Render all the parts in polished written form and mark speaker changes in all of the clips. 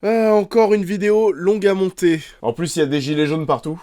Speaker 1: Ah, encore une vidéo longue à monter.
Speaker 2: En plus, il y a des gilets jaunes partout.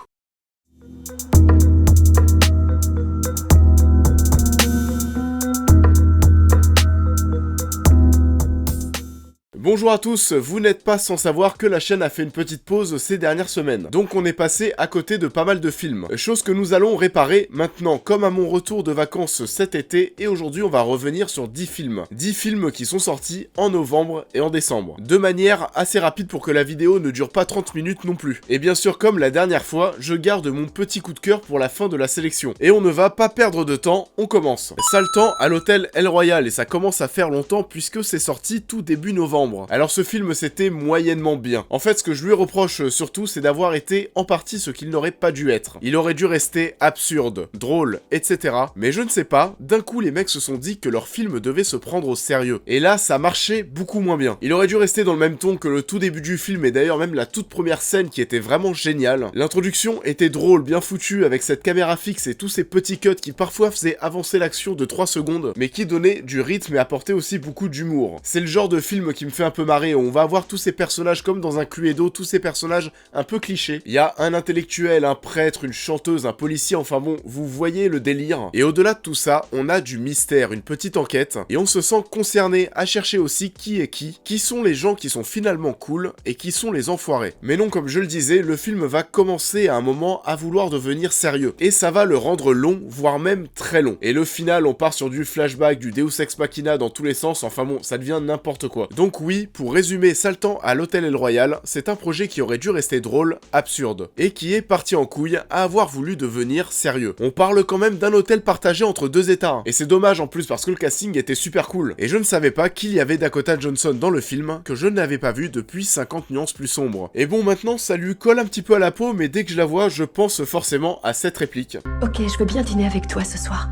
Speaker 1: Bonjour à tous, vous n'êtes pas sans savoir que la chaîne a fait une petite pause ces dernières semaines. Donc on est passé à côté de pas mal de films. Chose que nous allons réparer maintenant, comme à mon retour de vacances cet été. Et aujourd'hui on va revenir sur 10 films. 10 films qui sont sortis en novembre et en décembre. De manière assez rapide pour que la vidéo ne dure pas 30 minutes non plus. Et bien sûr comme la dernière fois, je garde mon petit coup de cœur pour la fin de la sélection. Et on ne va pas perdre de temps, on commence. Sale temps à l'hôtel El Royal et ça commence à faire longtemps puisque c'est sorti tout début novembre. Alors ce film c'était moyennement bien. En fait ce que je lui reproche surtout c'est d'avoir été en partie ce qu'il n'aurait pas dû être. Il aurait dû rester absurde, drôle, etc. Mais je ne sais pas, d'un coup les mecs se sont dit que leur film devait se prendre au sérieux. Et là ça marchait beaucoup moins bien. Il aurait dû rester dans le même ton que le tout début du film et d'ailleurs même la toute première scène qui était vraiment géniale. L'introduction était drôle, bien foutue avec cette caméra fixe et tous ces petits cuts qui parfois faisaient avancer l'action de 3 secondes mais qui donnaient du rythme et apportaient aussi beaucoup d'humour. C'est le genre de film qui me fait un peu marrer, on va avoir tous ces personnages comme dans un Cluedo, tous ces personnages un peu clichés. Il y a un intellectuel, un prêtre, une chanteuse, un policier, enfin bon, vous voyez le délire. Et au-delà de tout ça, on a du mystère, une petite enquête, et on se sent concerné à chercher aussi qui est qui sont les gens qui sont finalement cool, et qui sont les enfoirés. Mais non, comme je le disais, le film va commencer à un moment à vouloir devenir sérieux, et ça va le rendre long, voire même très long. Et le final, on part sur du flashback, du Deus Ex Machina dans tous les sens, enfin bon, ça devient n'importe quoi. Donc oui, pour résumer Sale temps à l'hôtel El Royal, c'est un projet qui aurait dû rester drôle, absurde, et qui est parti en couille à avoir voulu devenir sérieux. On parle quand même d'un hôtel partagé entre deux états, et c'est dommage en plus parce que le casting était super cool, et je ne savais pas qu'il y avait Dakota Johnson dans le film, que je n'avais pas vu depuis 50 nuances plus sombres. Et bon maintenant ça lui colle un petit peu à la peau, mais dès que je la vois, je pense forcément à cette réplique.
Speaker 3: Ok, je veux bien dîner avec toi ce soir,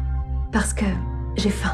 Speaker 3: parce que j'ai faim.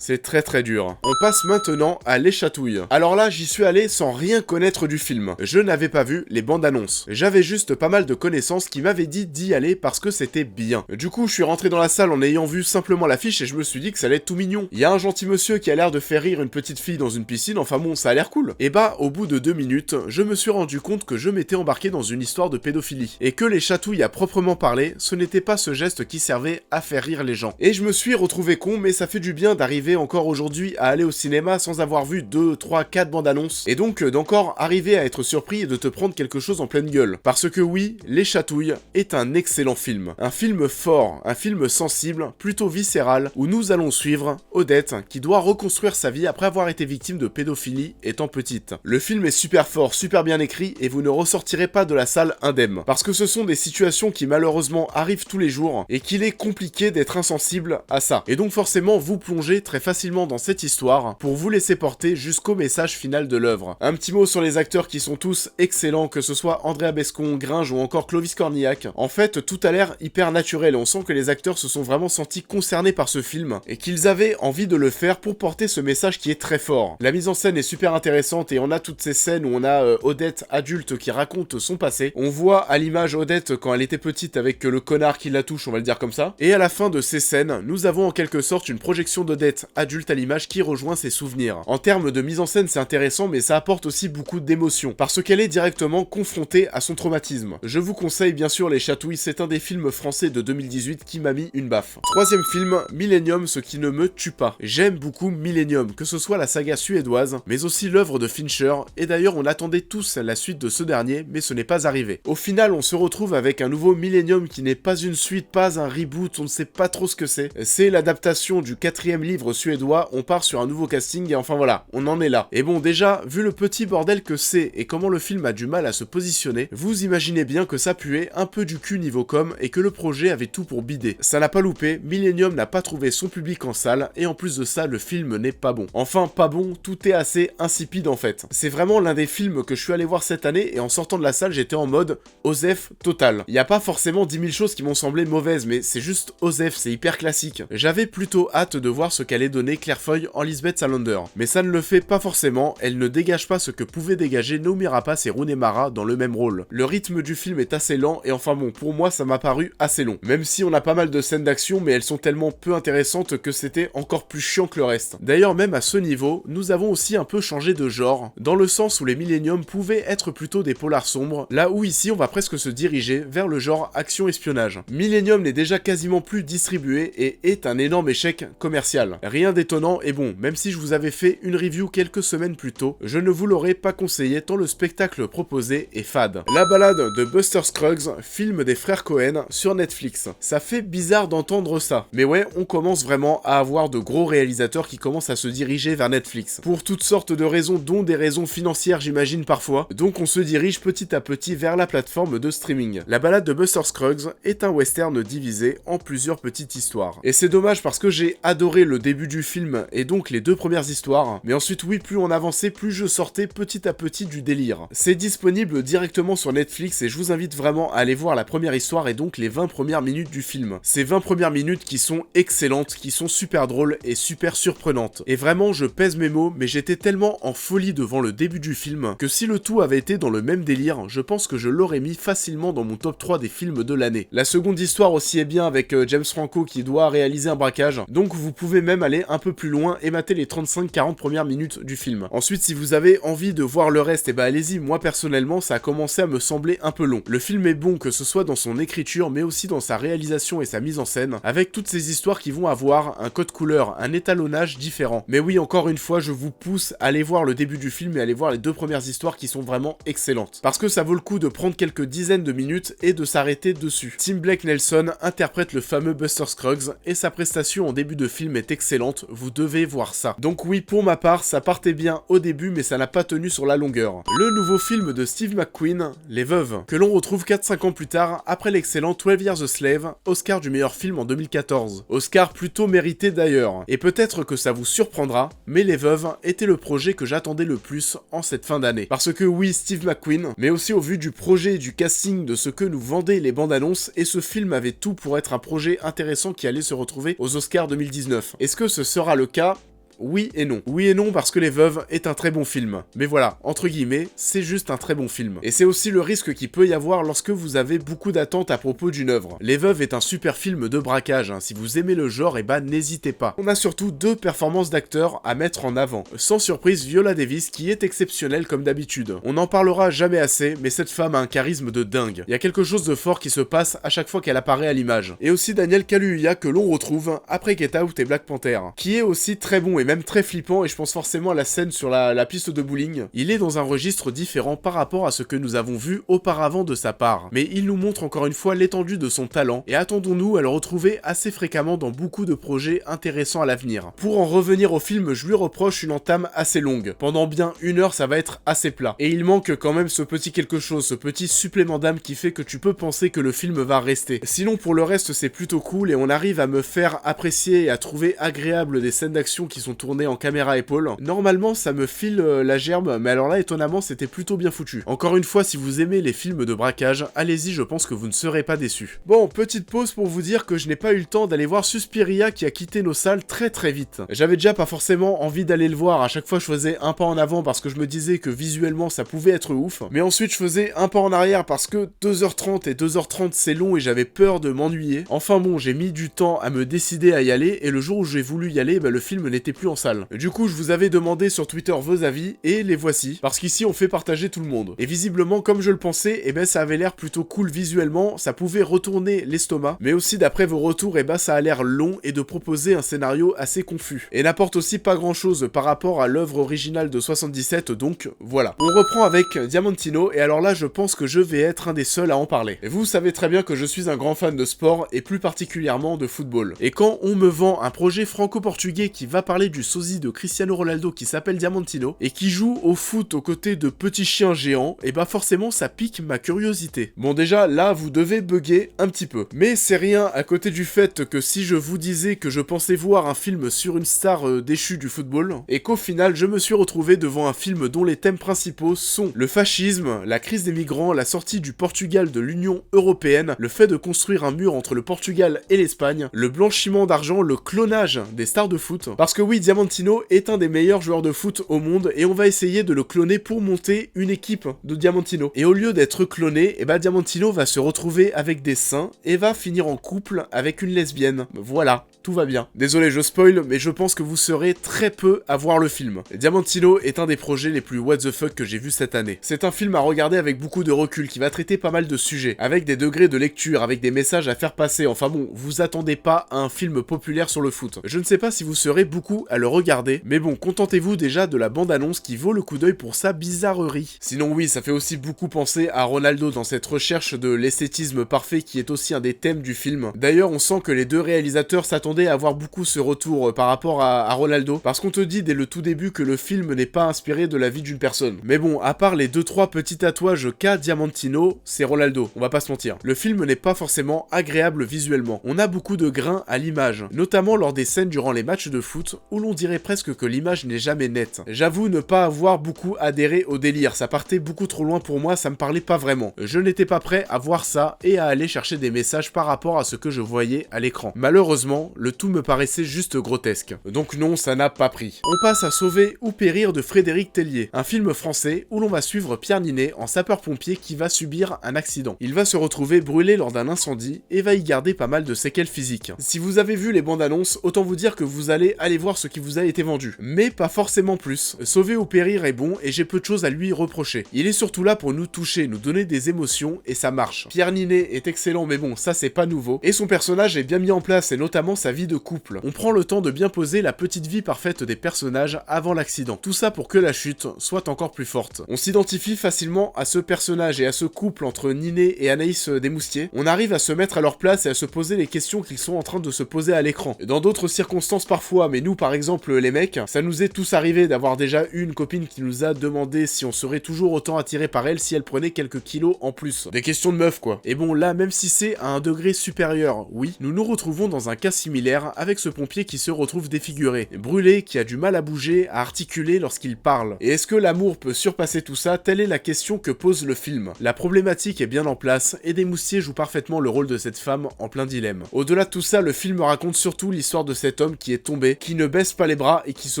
Speaker 1: C'est très dur. On passe maintenant à Les Chatouilles. Alors là, j'y suis allé sans rien connaître du film. Je n'avais pas vu les bandes annonces. J'avais juste pas mal de connaissances qui m'avaient dit d'y aller parce que c'était bien. Du coup, je suis rentré dans la salle en ayant vu simplement l'affiche et je me suis dit que ça allait être tout mignon. Il y a un gentil monsieur qui a l'air de faire rire une petite fille dans une piscine, enfin bon, ça a l'air cool. Et bah, au bout de 2 minutes, je me suis rendu compte que je m'étais embarqué dans une histoire de pédophilie. Et que les chatouilles à proprement parler, ce n'était pas ce geste qui servait à faire rire les gens. Et je me suis retrouvé con, mais ça fait du bien d'arriver encore aujourd'hui à aller au cinéma sans avoir vu 2, 3, 4 bandes annonces, et donc d'encore arriver à être surpris et de te prendre quelque chose en pleine gueule. Parce que oui, Les Chatouilles est un excellent film. Un film fort, un film sensible, plutôt viscéral, où nous allons suivre Odette, qui doit reconstruire sa vie après avoir été victime de pédophilie étant petite. Le film est super fort, super bien écrit, et vous ne ressortirez pas de la salle indemne. Parce que ce sont des situations qui malheureusement arrivent tous les jours, et qu'il est compliqué d'être insensible à ça. Et donc forcément, vous plongez très facilement dans cette histoire pour vous laisser porter jusqu'au message final de l'œuvre. Un petit mot sur les acteurs qui sont tous excellents, que ce soit Andrea Bescon, Gringe ou encore Clovis Cornillac. En fait, tout a l'air hyper naturel et on sent que les acteurs se sont vraiment sentis concernés par ce film et qu'ils avaient envie de le faire pour porter ce message qui est très fort. La mise en scène est super intéressante et on a toutes ces scènes où on a Odette adulte qui raconte son passé. On voit à l'image Odette quand elle était petite avec le connard qui la touche, on va le dire comme ça. Et à la fin de ces scènes, nous avons en quelque sorte une projection d'Odette adulte à l'image qui rejoint ses souvenirs. En termes de mise en scène, c'est intéressant, mais ça apporte aussi beaucoup d'émotions, parce qu'elle est directement confrontée à son traumatisme. Je vous conseille bien sûr Les Chatouilles, c'est un des films français de 2018 qui m'a mis une baffe. Troisième film, Millennium, ce qui ne me tue pas. J'aime beaucoup Millennium, que ce soit la saga suédoise, mais aussi l'œuvre de Fincher, et d'ailleurs on attendait tous la suite de ce dernier, mais ce n'est pas arrivé. Au final, on se retrouve avec un nouveau Millennium qui n'est pas une suite, pas un reboot, on ne sait pas trop ce que c'est. C'est l'adaptation du 4e livre suédois, on part sur un nouveau casting et enfin voilà, on en est là. Et bon déjà, vu le petit bordel que c'est et comment le film a du mal à se positionner, vous imaginez bien que ça puait un peu du cul niveau com et que le projet avait tout pour bider. Ça n'a pas loupé, Millennium n'a pas trouvé son public en salle et en plus de ça, le film n'est pas bon. Enfin pas bon, tout est assez insipide en fait. C'est vraiment l'un des films que je suis allé voir cette année et en sortant de la salle j'étais en mode Osef total. Il n'y a pas forcément 10 000 choses qui m'ont semblé mauvaises mais c'est juste Osef, c'est hyper classique. J'avais plutôt hâte de voir ce qu'allait allait donner Clairefoy en Lisbeth Salander. Mais ça ne le fait pas forcément, elle ne dégage pas ce que pouvaient dégager Noomi Rapace et Rooney Mara dans le même rôle. Le rythme du film est assez lent et enfin bon, pour moi ça m'a paru assez long. Même si on a pas mal de scènes d'action, mais elles sont tellement peu intéressantes que c'était encore plus chiant que le reste. D'ailleurs même à ce niveau, nous avons aussi un peu changé de genre, dans le sens où les Millennium pouvaient être plutôt des polars sombres, là où ici on va presque se diriger vers le genre action-espionnage. Millennium n'est déjà quasiment plus distribué et est un énorme échec commercial. Rien d'étonnant et bon, même si je vous avais fait une review quelques semaines plus tôt, je ne vous l'aurais pas conseillé tant le spectacle proposé est fade. La balade de Buster Scruggs, film des frères Cohen sur Netflix. Ça fait bizarre d'entendre ça, mais ouais, on commence vraiment à avoir de gros réalisateurs qui commencent à se diriger vers Netflix. Pour toutes sortes de raisons, dont des raisons financières j'imagine parfois, donc on se dirige petit à petit vers la plateforme de streaming. La balade de Buster Scruggs est un western divisé en plusieurs petites histoires. Et c'est dommage parce que j'ai adoré le début du film et donc les deux premières histoires, mais ensuite oui, plus on avançait, plus je sortais petit à petit du délire. C'est disponible directement sur Netflix et je vous invite vraiment à aller voir la première histoire et donc les 20 premières minutes du film. Ces 20 premières minutes qui sont excellentes, qui sont super drôles et super surprenantes. Et vraiment, je pèse mes mots, mais j'étais tellement en folie devant le début du film que si le tout avait été dans le même délire, je pense que je l'aurais mis facilement dans mon top 3 des films de l'année. La seconde histoire aussi est bien avec James Franco qui doit réaliser un braquage, donc vous pouvez même aller un peu plus loin et mater les 35-40 premières minutes du film. Ensuite, si vous avez envie de voir le reste, et bah allez-y, moi personnellement ça a commencé à me sembler un peu long. Le film est bon que ce soit dans son écriture mais aussi dans sa réalisation et sa mise en scène, avec toutes ces histoires qui vont avoir un code couleur, un étalonnage différent. Mais oui, encore une fois, je vous pousse à aller voir le début du film et à aller voir les deux premières histoires qui sont vraiment excellentes. Parce que ça vaut le coup de prendre quelques dizaines de minutes et de s'arrêter dessus. Tim Blake Nelson interprète le fameux Buster Scruggs et sa prestation en début de film est excellente, vous devez voir ça. Donc oui, pour ma part, ça partait bien au début mais ça n'a pas tenu sur la longueur. Le nouveau film de Steve McQueen, Les Veuves, que l'on retrouve 4-5 ans plus tard après l'excellent 12 Years a Slave, Oscar du meilleur film en 2014. Oscar plutôt mérité d'ailleurs. Et peut-être que ça vous surprendra, mais Les Veuves était le projet que j'attendais le plus en cette fin d'année. Parce que oui, Steve McQueen, mais aussi au vu du projet et du casting de ce que nous vendaient les bandes annonces, et ce film avait tout pour être un projet intéressant qui allait se retrouver aux Oscars 2019. Est-ce que ce sera le cas ? Oui et non. Oui et non parce que Les Veuves est un très bon film. Mais voilà, entre guillemets, c'est juste un très bon film. Et c'est aussi le risque qu'il peut y avoir lorsque vous avez beaucoup d'attentes à propos d'une œuvre. Les Veuves est un super film de braquage, hein. Si vous aimez le genre, et bah n'hésitez pas. On a surtout deux performances d'acteurs à mettre en avant. Sans surprise, Viola Davis qui est exceptionnelle comme d'habitude. On n'en parlera jamais assez, mais cette femme a un charisme de dingue. Il y a quelque chose de fort qui se passe à chaque fois qu'elle apparaît à l'image. Et aussi Daniel Kaluuya que l'on retrouve après Get Out et Black Panther, qui est aussi très bon et même très flippant, et je pense forcément à la scène sur la piste de bowling. Il est dans un registre différent par rapport à ce que nous avons vu auparavant de sa part, mais il nous montre encore une fois l'étendue de son talent, et attendons-nous à le retrouver assez fréquemment dans beaucoup de projets intéressants à l'avenir. Pour en revenir au film, je lui reproche une entame assez longue. Pendant bien 1 heure, ça va être assez plat. Et il manque quand même ce petit quelque chose, ce petit supplément d'âme qui fait que tu peux penser que le film va rester. Sinon, pour le reste, c'est plutôt cool, et on arrive à me faire apprécier et à trouver agréable des scènes d'action qui sont tournées en caméra épaule. Normalement ça me file la gerbe, mais alors là étonnamment c'était plutôt bien foutu. Encore une fois, si vous aimez les films de braquage, allez-y, je pense que vous ne serez pas déçus. Bon, petite pause pour vous dire que je n'ai pas eu le temps d'aller voir Suspiria qui a quitté nos salles très très vite. J'avais déjà pas forcément envie d'aller le voir, à chaque fois je faisais un pas en avant parce que je me disais que visuellement ça pouvait être ouf, mais ensuite je faisais un pas en arrière parce que 2h30 et 2h30 c'est long et j'avais peur de m'ennuyer. Enfin bon, j'ai mis du temps à me décider à y aller et le jour où j'ai voulu y aller, bah, le film n'était plus en salle. Du coup, je vous avais demandé sur Twitter vos avis, et les voici, parce qu'ici on fait partager tout le monde. Et visiblement, comme je le pensais, eh ben ça avait l'air plutôt cool visuellement, ça pouvait retourner l'estomac, mais aussi d'après vos retours, eh ben ça a l'air long et de proposer un scénario assez confus. Et n'apporte aussi pas grand chose par rapport à l'œuvre originale de 77, donc voilà. On reprend avec Diamantino, et alors là je pense que je vais être un des seuls à en parler. Et vous savez très bien que je suis un grand fan de sport, et plus particulièrement de football. Et quand on me vend un projet franco-portugais qui va parler inspiré du sosie de Cristiano Ronaldo qui s'appelle Diamantino et qui joue au foot aux côtés de petits chiens géants, et bah forcément ça pique ma curiosité. Bon déjà là vous devez bugger un petit peu, mais c'est rien à côté du fait que si je vous disais que je pensais voir un film sur une star déchue du football, et qu'au final je me suis retrouvé devant un film dont les thèmes principaux sont le fascisme, la crise des migrants, la sortie du Portugal de l'Union Européenne, le fait de construire un mur entre le Portugal et l'Espagne, le blanchiment d'argent, le clonage des stars de foot, parce que oui, Diamantino est un des meilleurs joueurs de foot au monde, et on va essayer de le cloner pour monter une équipe de Diamantino. Et au lieu d'être cloné, et bah Diamantino va se retrouver avec des seins, et va finir en couple avec une lesbienne. Voilà, tout va bien. Désolé, je spoil, mais je pense que vous serez très peu à voir le film. Diamantino est un des projets les plus what the fuck que j'ai vu cette année. C'est un film à regarder avec beaucoup de recul, qui va traiter pas mal de sujets, avec des degrés de lecture, avec des messages à faire passer, enfin bon, vous attendez pas à un film populaire sur le foot. Je ne sais pas si vous serez beaucoup à le regarder, mais bon, contentez-vous déjà de la bande-annonce qui vaut le coup d'œil pour sa bizarrerie. Sinon oui, ça fait aussi beaucoup penser à Ronaldo dans cette recherche de l'esthétisme parfait qui est aussi un des thèmes du film. D'ailleurs, on sent que les deux réalisateurs s'attendaient à avoir beaucoup ce retour par rapport à Ronaldo, parce qu'on te dit dès le tout début que le film n'est pas inspiré de la vie d'une personne. Mais bon, à part les 2-3 petits tatouages qu'a Diamantino, c'est Ronaldo, on va pas se mentir. Le film n'est pas forcément agréable visuellement. On a beaucoup de grains à l'image, notamment lors des scènes durant les matchs de foot, où l'on dirait presque que l'image n'est jamais nette. J'avoue ne pas avoir beaucoup adhéré au délire, ça partait beaucoup trop loin pour moi, ça me parlait pas vraiment. Je n'étais pas prêt à voir ça et à aller chercher des messages par rapport à ce que je voyais à l'écran. Malheureusement, le tout me paraissait juste grotesque. Donc non, ça n'a pas pris. On passe à Sauver ou périr de Frédéric Tellier, un film français où l'on va suivre Pierre Ninet en sapeur-pompier qui va subir un accident. Il va se retrouver brûlé lors d'un incendie et va y garder pas mal de séquelles physiques. Si vous avez vu les bandes annonces, autant vous dire que vous allez aller voir ce qui vous a été vendu. Mais pas forcément plus. Sauver ou périr est bon et j'ai peu de choses à lui reprocher. Il est surtout là pour nous toucher, nous donner des émotions et ça marche. Pierre Ninet est excellent mais bon, ça c'est pas nouveau. Et son personnage est bien mis en place et notamment sa vie de couple. On prend le temps de bien poser la petite vie parfaite des personnages avant l'accident. Tout ça pour que la chute soit encore plus forte. On s'identifie facilement à ce personnage et à ce couple entre Ninet et Anaïs Desmoustiers. On arrive à se mettre à leur place et à se poser les questions qu'ils sont en train de se poser à l'écran. Dans d'autres circonstances parfois, mais nous par exemple les mecs, ça nous est tous arrivé d'avoir déjà eu une copine qui nous a demandé si on serait toujours autant attiré par elle si elle prenait quelques kilos en plus. Des questions de meuf quoi. Et bon là, même si c'est à un degré supérieur, oui, nous nous retrouvons dans un cas similaire avec ce pompier qui se retrouve défiguré, brûlé, qui a du mal à bouger, à articuler lorsqu'il parle. Et est-ce que l'amour peut surpasser tout ça? Telle est la question que pose le film. La problématique est bien en place et Desmoustiers joue parfaitement le rôle de cette femme en plein dilemme. Au-delà de tout ça, le film raconte surtout l'histoire de cet homme qui est tombé, qui ne baisse pas les bras et qui se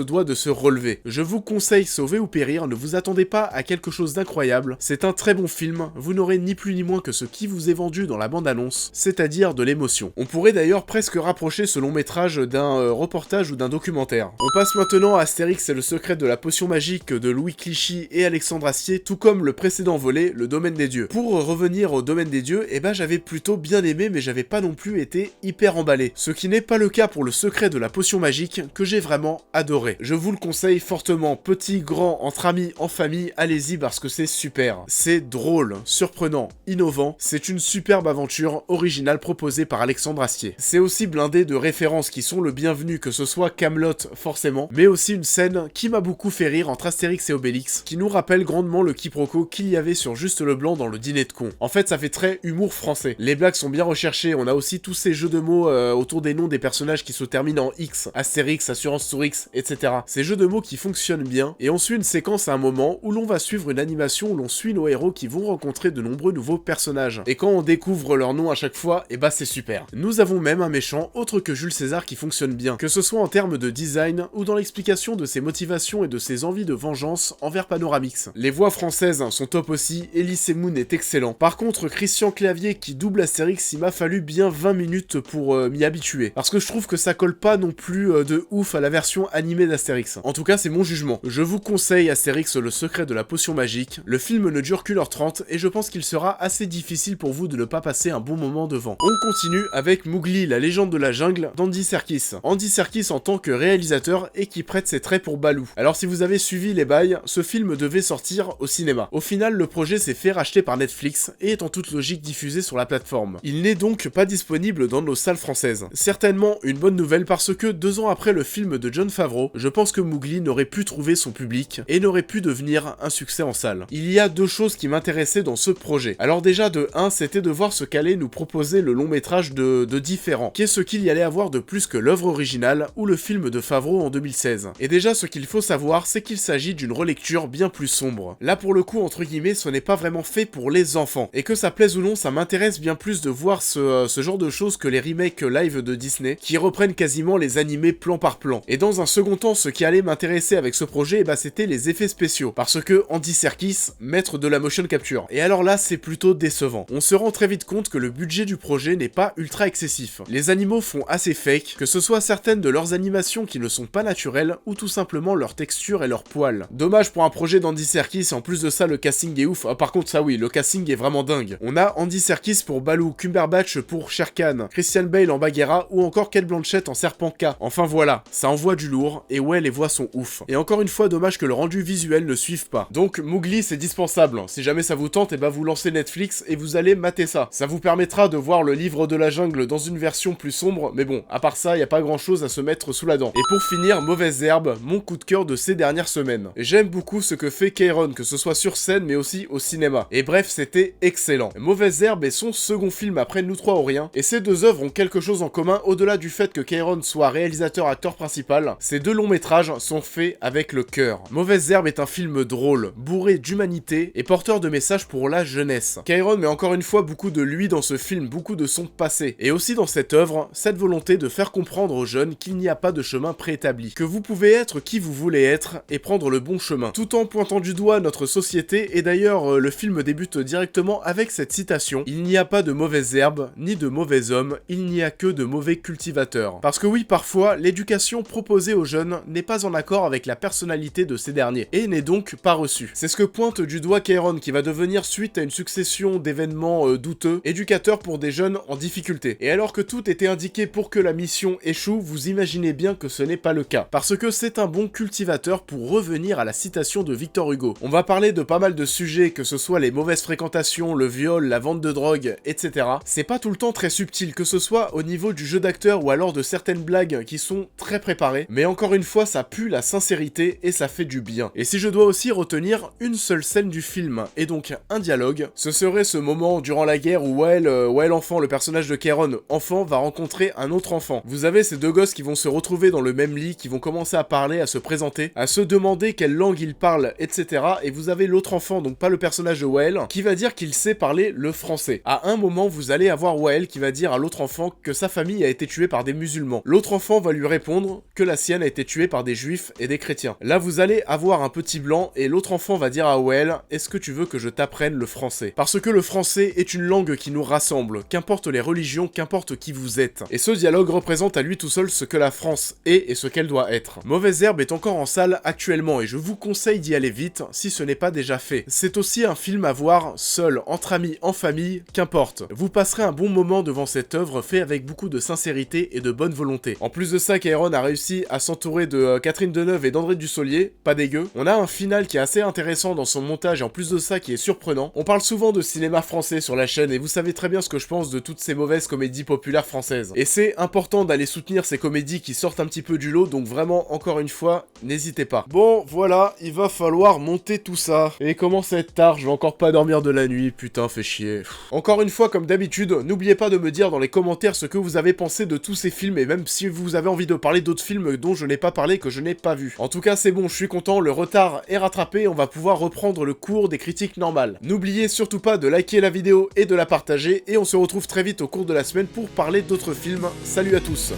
Speaker 1: doit de se relever. Je vous conseille Sauver ou périr, ne vous attendez pas à quelque chose d'incroyable, c'est un très bon film, vous n'aurez ni plus ni moins que ce qui vous est vendu dans la bande-annonce, c'est-à-dire de l'émotion. On pourrait d'ailleurs presque rapprocher ce long métrage d'un reportage ou d'un documentaire. On passe maintenant à Astérix et le secret de la potion magique de Louis Clichy et Alexandre Astier, tout comme le précédent volet, le domaine des dieux. Pour revenir au domaine des dieux, eh ben j'avais plutôt bien aimé mais j'avais pas non plus été hyper emballé. Ce qui n'est pas le cas pour le secret de la potion magique que j'ai vraiment adoré. Je vous le conseille fortement, petit, grand, entre amis, en famille, allez-y parce que c'est super. C'est drôle, surprenant, innovant, c'est une superbe aventure originale proposée par Alexandre Astier. C'est aussi blindé de références qui sont le bienvenu, que ce soit Kaamelott forcément, mais aussi une scène qui m'a beaucoup fait rire entre Astérix et Obélix, qui nous rappelle grandement le quiproquo qu'il y avait sur Juste le Blanc dans le Dîner de Cons. En fait, ça fait très humour français. Les blagues sont bien recherchées, on a aussi tous ces jeux de mots autour des noms des personnages qui se terminent en X, Astérix, Assurance Tourix, etc. Ces jeux de mots qui fonctionnent bien, et on suit une séquence à un moment où l'on va suivre une animation où l'on suit nos héros qui vont rencontrer de nombreux nouveaux personnages. Et quand on découvre leur nom à chaque fois, et bah c'est super. Nous avons même un méchant autre que Jules César qui fonctionne bien, que ce soit en termes de design ou dans l'explication de ses motivations et de ses envies de vengeance envers Panoramix. Les voix françaises sont top aussi, Elie Semoun est excellent. Par contre, Christian Clavier qui double Astérix, il m'a fallu bien 20 minutes pour m'y habituer, parce que je trouve que ça colle pas non plus de ouf à la version animée d'Astérix. En tout cas, c'est mon jugement. Je vous conseille Astérix le secret de la potion magique. Le film ne dure qu'1h30 et je pense qu'il sera assez difficile pour vous de ne pas passer un bon moment devant. On continue avec Mowgli, la légende de la jungle d'Andy Serkis. Andy Serkis en tant que réalisateur et qui prête ses traits pour Baloo. Alors si vous avez suivi les bails, ce film devait sortir au cinéma. Au final, le projet s'est fait racheter par Netflix et est en toute logique diffusé sur la plateforme. Il n'est donc pas disponible dans nos salles françaises. Certainement une bonne nouvelle parce que 2 ans après le film film de Jon Favreau, je pense que Mowgli n'aurait pu trouver son public et n'aurait pu devenir un succès en salle. Il y a deux choses qui m'intéressaient dans ce projet. Alors déjà de 1, c'était de voir ce qu'allait nous proposer le long métrage de différent, qu'est-ce qu'il y allait avoir de plus que l'œuvre originale ou le film de Favreau en 2016. Et déjà ce qu'il faut savoir, c'est qu'il s'agit d'une relecture bien plus sombre. Là pour le coup, entre guillemets, ce n'est pas vraiment fait pour les enfants. Et que ça plaise ou non, ça m'intéresse bien plus de voir ce genre de choses que les remakes live de Disney, qui reprennent quasiment les animés plan par plan. Et dans un second temps, ce qui allait m'intéresser avec ce projet, c'était les effets spéciaux. Parce que Andy Serkis, maître de la motion capture. Et alors là, c'est plutôt décevant. On se rend très vite compte que le budget du projet n'est pas ultra excessif. Les animaux font assez fake, que ce soit certaines de leurs animations qui ne sont pas naturelles, ou tout simplement leur texture et leur poils. Dommage pour un projet d'Andy Serkis, et en plus de ça, le casting est ouf. Ah, par contre, ça oui, le casting est vraiment dingue. On a Andy Serkis pour Baloo, Cumberbatch pour Shere Khan, Christian Bale en Bagheera, ou encore Cate Blanchett en Serpent K. Enfin voilà, ça envoie du lourd, et ouais, les voix sont ouf. Et encore une fois, dommage que le rendu visuel ne suive pas. Donc, Mowgli, c'est dispensable. Si jamais ça vous tente, vous lancez Netflix et vous allez mater ça. Ça vous permettra de voir le livre de la jungle dans une version plus sombre, mais bon, à part ça, y a pas grand chose à se mettre sous la dent. Et pour finir, Mauvaise Herbe, mon coup de cœur de ces dernières semaines. J'aime beaucoup ce que fait Kairon, que ce soit sur scène, mais aussi au cinéma. Et bref, c'était excellent. Mauvaise Herbe est son second film après Nous trois ou rien, et ces deux œuvres ont quelque chose en commun, au-delà du fait que Kairon soit réalisateur-acteur principal, ces deux longs métrages sont faits avec le cœur. Mauvaise Herbe est un film drôle, bourré d'humanité, et porteur de messages pour la jeunesse. Kairon met encore une fois beaucoup de lui dans ce film, beaucoup de son passé, et aussi dans cette œuvre, cette volonté de faire comprendre aux jeunes qu'il n'y a pas de chemin préétabli, que vous pouvez être qui vous voulez être et prendre le bon chemin, tout en pointant du doigt notre société. Et d'ailleurs le film débute directement avec cette citation: il n'y a pas de mauvaises herbes, ni de mauvais hommes, il n'y a que de mauvais cultivateurs. Parce que oui, parfois, l'éducation proposée aux jeunes n'est pas en accord avec la personnalité de ces derniers, et n'est donc pas reçue. C'est ce que pointe du doigt Kairon, qui va devenir, suite à une succession d'événements douteux, éducateur pour des jeunes en difficulté. Et alors que tout était indiqué pour que la mission échoue, vous imaginez bien que ce n'est pas le cas. Parce que c'est un bon cultivateur, pour revenir à la citation de Victor Hugo. On va parler de pas mal de sujets, que ce soit les mauvaises fréquentations, le viol, la vente de drogue, etc. C'est pas tout le temps très subtil, que ce soit au niveau du jeu d'acteur ou alors de certaines blagues qui sont très préparées, mais encore une fois, ça pue la sincérité et ça fait du bien. Et si je dois aussi retenir une seule scène du film, et donc un dialogue, ce serait ce moment durant la guerre où Wael enfant, le personnage de Kairon enfant, va rencontrer un autre enfant. Vous avez ces deux gosses qui vont se retrouver dans le même lit, qui vont commencer à parler, à se présenter, à se demander quelle langue ils parlent, etc. Et vous avez l'autre enfant, donc pas le personnage de Wael, qui va dire qu'il sait parler le français. À un moment, vous allez avoir Wael qui va dire à l'autre enfant que sa famille a été tuée par des musulmans. L'autre enfant va lui répondre que la sienne a été tuée par des juifs et des chrétiens. Là, vous allez avoir un petit blanc et l'autre enfant va dire à Wael: est-ce que tu veux que je t'apprenne le français? Parce que le français est une langue qui nous rassemble, qu'importe les religions, qu'importe qui vous êtes. Et ce dialogue représente à lui tout seul ce que la France est et ce qu'elle doit être. Mauvaise Herbe est encore en salle actuellement et je vous conseille d'y aller vite si ce n'est pas déjà fait. C'est aussi un film à voir seul, entre amis, en famille, qu'importe. Vous passerez un bon moment devant cette œuvre fait avec beaucoup de sincérité et de bonne volonté. En plus de ça, Kairon a réussi à s'entourer de Catherine Deneuve et d'André Dussolier, pas dégueu. On a un final qui est assez intéressant dans son montage et en plus de ça qui est surprenant. On parle souvent de cinéma français sur la chaîne et vous savez très bien ce que je pense de toutes ces mauvaises comédies populaires françaises. Et c'est important d'aller soutenir ces comédies qui sortent un petit peu du lot, donc vraiment, encore une fois, n'hésitez pas. Bon, voilà, il va falloir monter tout ça. Et il commence à être tard, je vais encore pas dormir de la nuit, putain, fait chier. Encore une fois, comme d'habitude, n'oubliez pas de me dire dans les commentaires ce que vous avez pensé de tous ces films, et même si vous avez envie de parler d'autres films dont je n'ai pas parlé, que je n'ai pas vu. En tout cas, c'est bon, je suis content, le retard est rattrapé, on va pouvoir reprendre le cours des critiques normales. N'oubliez surtout pas de liker la vidéo et de la partager, et on se retrouve très vite au cours de la semaine pour parler d'autres films. Salut à tous.